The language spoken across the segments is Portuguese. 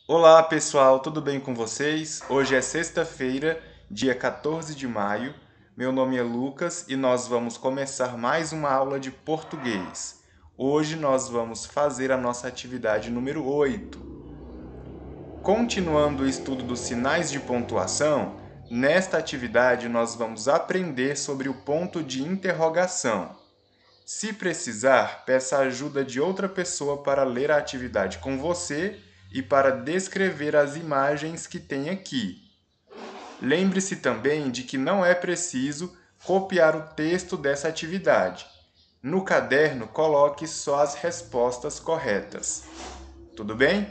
Olá pessoal, tudo bem com vocês? Hoje é sexta-feira, dia 14 de maio. Meu nome é Lucas e nós vamos começar mais uma aula de português. Hoje nós vamos fazer a nossa atividade número 8. Continuando o estudo dos sinais de pontuação, nesta atividade nós vamos aprender sobre o ponto de interrogação. Se precisar, peça a ajuda de outra pessoa para ler a atividade com você e para descrever as imagens que tem aqui. Lembre-se também de que não é preciso copiar o texto dessa atividade. No caderno, coloque só as respostas corretas. Tudo bem?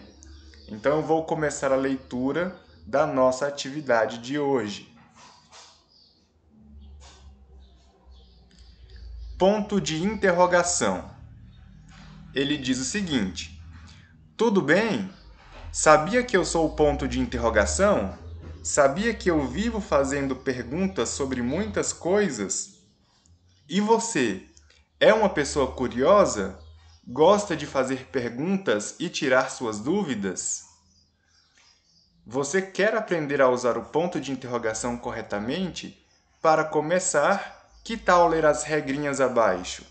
Então eu vou começar a leitura da nossa atividade de hoje. Ponto de interrogação. Ele diz o seguinte: tudo bem? Sabia que eu sou o ponto de interrogação? Sabia que eu vivo fazendo perguntas sobre muitas coisas? E você? É uma pessoa curiosa? Gosta de fazer perguntas e tirar suas dúvidas? Você quer aprender a usar o ponto de interrogação corretamente? Para começar, que tal ler as regrinhas abaixo?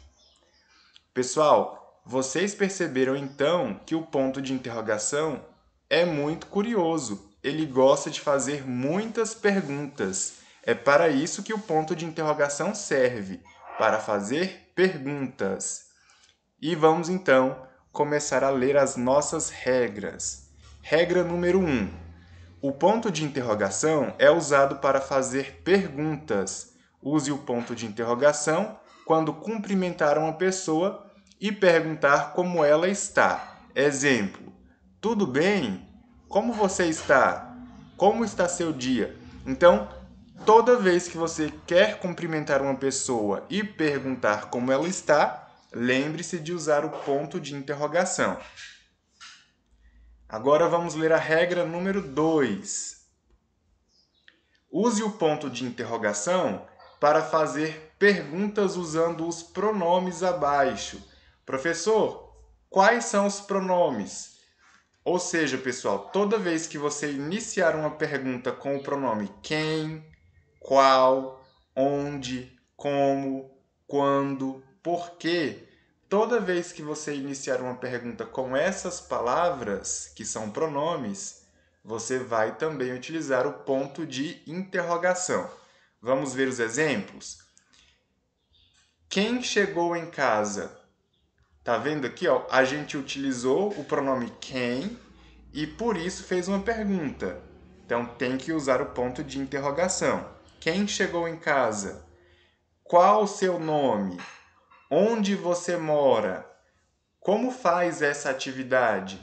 Pessoal, vocês perceberam então que o ponto de interrogação é muito curioso. Ele gosta de fazer muitas perguntas. É para isso que o ponto de interrogação serve, para fazer perguntas. E vamos então começar a ler as nossas regras. Regra número 1. O ponto de interrogação é usado para fazer perguntas. Use o ponto de interrogação quando cumprimentar uma pessoa e perguntar como ela está. Exemplo: tudo bem? Como você está? Como está seu dia? Então, toda vez que você quer cumprimentar uma pessoa e perguntar como ela está, lembre-se de usar o ponto de interrogação. Agora vamos ler a regra número 2. Use o ponto de interrogação para fazer perguntas usando os pronomes abaixo. Professor, quais são os pronomes? Ou seja, pessoal, toda vez que você iniciar uma pergunta com o pronome quem, qual, onde, como, quando, por quê, toda vez que você iniciar uma pergunta com essas palavras, que são pronomes, você vai também utilizar o ponto de interrogação. Vamos ver os exemplos? Quem chegou em casa? Tá vendo aqui, ó? A gente utilizou o pronome quem e por isso fez uma pergunta. Então tem que usar o ponto de interrogação. Quem chegou em casa? Qual o seu nome? Onde você mora? Como faz essa atividade?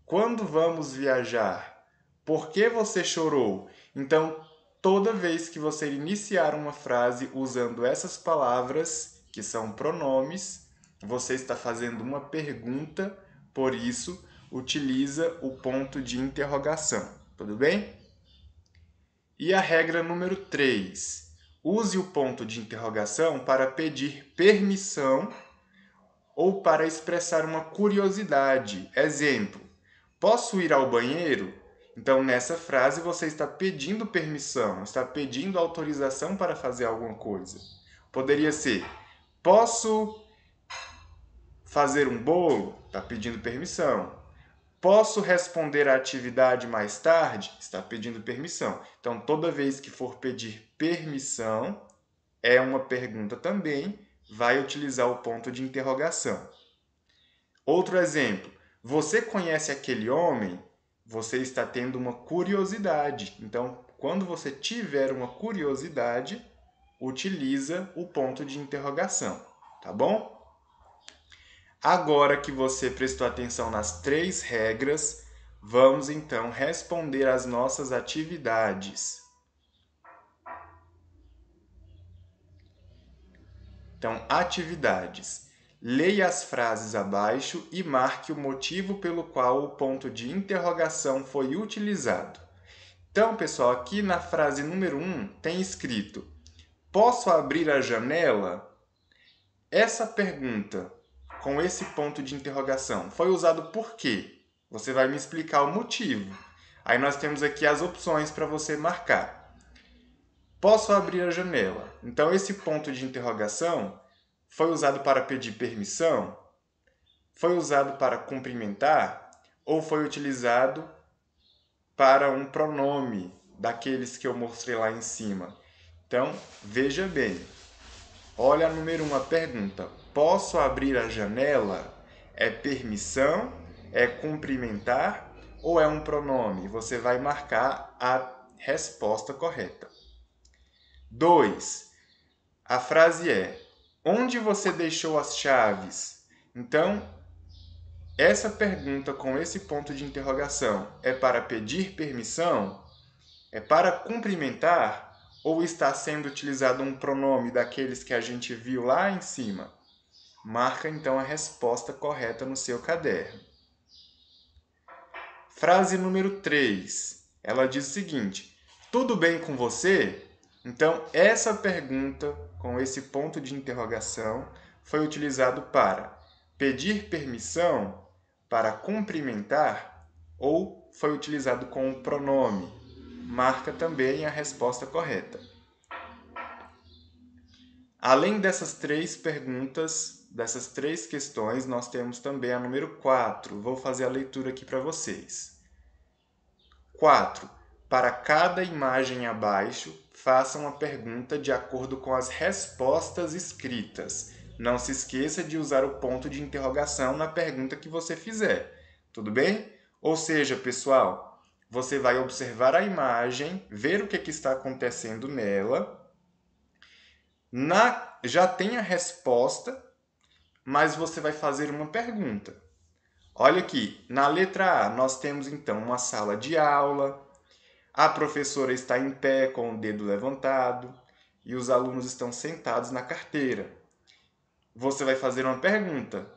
Quando vamos viajar? Por que você chorou? Então, toda vez que você iniciar uma frase usando essas palavras, que são pronomes, você está fazendo uma pergunta, por isso, utiliza o ponto de interrogação. Tudo bem? E a regra número 3. Use o ponto de interrogação para pedir permissão ou para expressar uma curiosidade. Exemplo: posso ir ao banheiro? Então, nessa frase, você está pedindo permissão, está pedindo autorização para fazer alguma coisa. Poderia ser: posso fazer um bolo? Está pedindo permissão. Posso responder a atividade mais tarde? Está pedindo permissão. Então, toda vez que for pedir permissão, é uma pergunta também, vai utilizar o ponto de interrogação. Outro exemplo: você conhece aquele homem? Você está tendo uma curiosidade. Então, quando você tiver uma curiosidade, utiliza o ponto de interrogação, tá bom? Agora que você prestou atenção nas 3 regras, vamos então responder às nossas atividades. Então, atividades. Leia as frases abaixo e marque o motivo pelo qual o ponto de interrogação foi utilizado. Então, pessoal, aqui na frase número 1 tem escrito: posso abrir a janela? Essa pergunta, com esse ponto de interrogação, foi usado por quê? Você vai me explicar o motivo. Aí nós temos aqui as opções para você marcar. Posso abrir a janela? Então, esse ponto de interrogação foi usado para pedir permissão? Foi usado para cumprimentar? Ou foi utilizado para um pronome daqueles que eu mostrei lá em cima? Então, veja bem. Olha a número 1, a pergunta. Posso abrir a janela? É permissão? É cumprimentar? Ou é um pronome? Você vai marcar a resposta correta. 2. A frase é: onde você deixou as chaves? Então, essa pergunta com esse ponto de interrogação é para pedir permissão? É para cumprimentar? Ou está sendo utilizado um pronome daqueles que a gente viu lá em cima? Marca então a resposta correta no seu caderno. Frase número 3. Ela diz o seguinte: tudo bem com você? Então, essa pergunta com esse ponto de interrogação foi utilizado para pedir permissão, para cumprimentar, ou foi utilizado com um pronome? Marca também a resposta correta. Além dessas 3 perguntas, dessas 3 questões, nós temos também a número 4. Vou fazer a leitura aqui para vocês. 4. Para cada imagem abaixo, faça uma pergunta de acordo com as respostas escritas. Não se esqueça de usar o ponto de interrogação na pergunta que você fizer. Tudo bem? Ou seja, pessoal, você vai observar a imagem, ver o que está acontecendo nela. Já tem a resposta, mas você vai fazer uma pergunta. Olha aqui, na letra A, nós temos então uma sala de aula, a professora está em pé com o dedo levantado e os alunos estão sentados na carteira. Você vai fazer uma pergunta.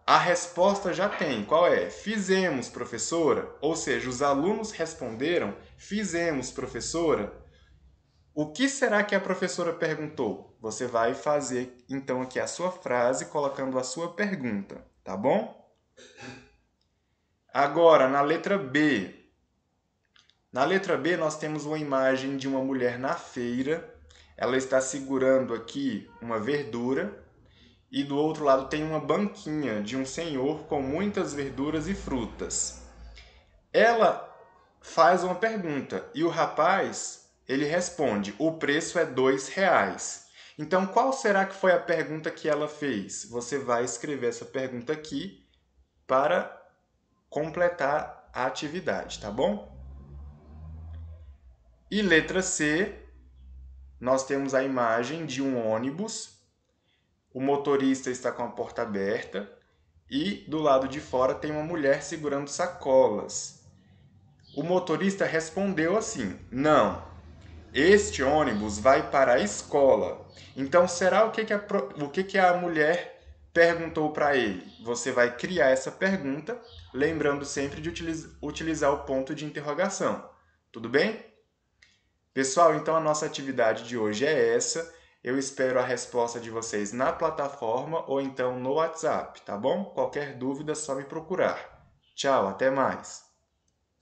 A resposta já tem. Qual é? Fizemos, professora. Ou seja, os alunos responderam: fizemos, professora. O que será que a professora perguntou? Você vai fazer então aqui a sua frase colocando a sua pergunta, tá bom? Agora, na letra B. Na letra B, nós temos uma imagem de uma mulher na feira. Ela está segurando aqui uma verdura. E do outro lado tem uma banquinha de um senhor com muitas verduras e frutas. Ela faz uma pergunta e o rapaz, ele responde: o preço é R$2. Então, qual será que foi a pergunta que ela fez? Você vai escrever essa pergunta aqui para completar a atividade, tá bom? E letra C, nós temos a imagem de um ônibus. O motorista está com a porta aberta e do lado de fora tem uma mulher segurando sacolas. O motorista respondeu assim: não, este ônibus vai para a escola. Então, será o que a mulher perguntou para ele? Você vai criar essa pergunta, lembrando sempre de utilizar o ponto de interrogação. Tudo bem? Pessoal, então a nossa atividade de hoje é essa. Eu espero a resposta de vocês na plataforma ou então no WhatsApp, tá bom? Qualquer dúvida é só me procurar. Tchau, até mais!